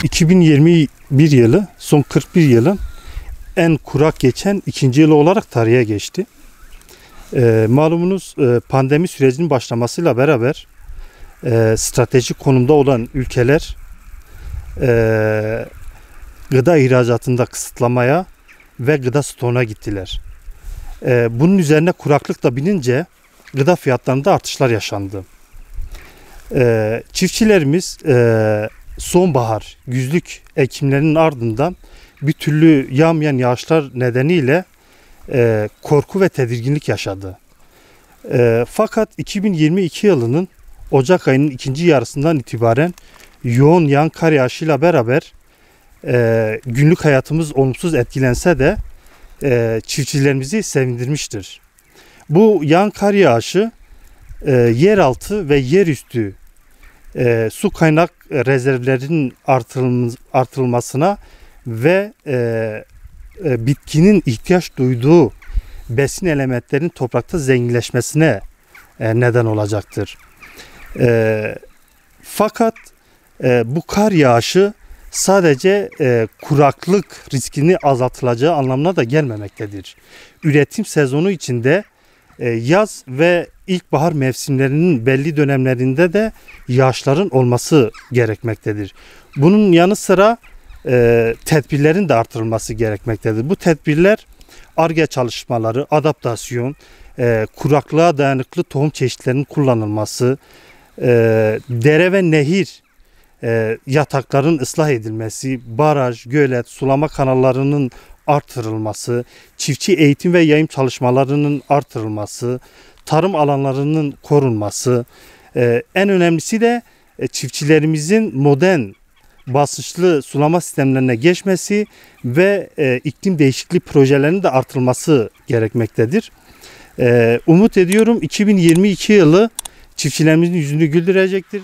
2021 yılı son 41 yılın en kurak geçen ikinci yılı olarak tarihe geçti. Malumunuz pandemi sürecinin başlamasıyla beraber stratejik konumda olan ülkeler gıda ihracatında kısıtlamaya ve gıda stoğuna gittiler. Bunun üzerine kuraklık da binince gıda fiyatlarında artışlar yaşandı. Çiftçilerimiz sonbahar, güzlük ekimlerinin ardından bir türlü yağmayan yağışlar nedeniyle korku ve tedirginlik yaşadı. Fakat 2022 yılının Ocak ayının ikinci yarısından itibaren yoğun yağan kar yağışıyla beraber günlük hayatımız olumsuz etkilense de çiftçilerimizi sevindirmiştir. Bu yağan kar yağışı yeraltı ve yerüstü su kaynak rezervlerinin artırılmasına ve bitkinin ihtiyaç duyduğu besin elementlerinin toprakta zenginleşmesine neden olacaktır. Fakat bu kar yağışı sadece kuraklık riskini azaltılacağı anlamına da gelmemektedir. Üretim sezonu içinde yaz ve ilkbahar mevsimlerinin belli dönemlerinde de yağışların olması gerekmektedir. Bunun yanı sıra tedbirlerin de artırılması gerekmektedir. Bu tedbirler Ar-Ge çalışmaları, adaptasyon, kuraklığa dayanıklı tohum çeşitlerinin kullanılması, dere ve nehir yatakların ıslah edilmesi, baraj, gölet, sulama kanallarının artırılması, çiftçi eğitim ve yayım çalışmalarının artırılması, tarım alanlarının korunması, en önemlisi de çiftçilerimizin modern basınçlı sulama sistemlerine geçmesi ve iklim değişikliği projelerinin de artırılması gerekmektedir. Umut ediyorum 2022 yılı çiftçilerimizin yüzünü güldürecektir.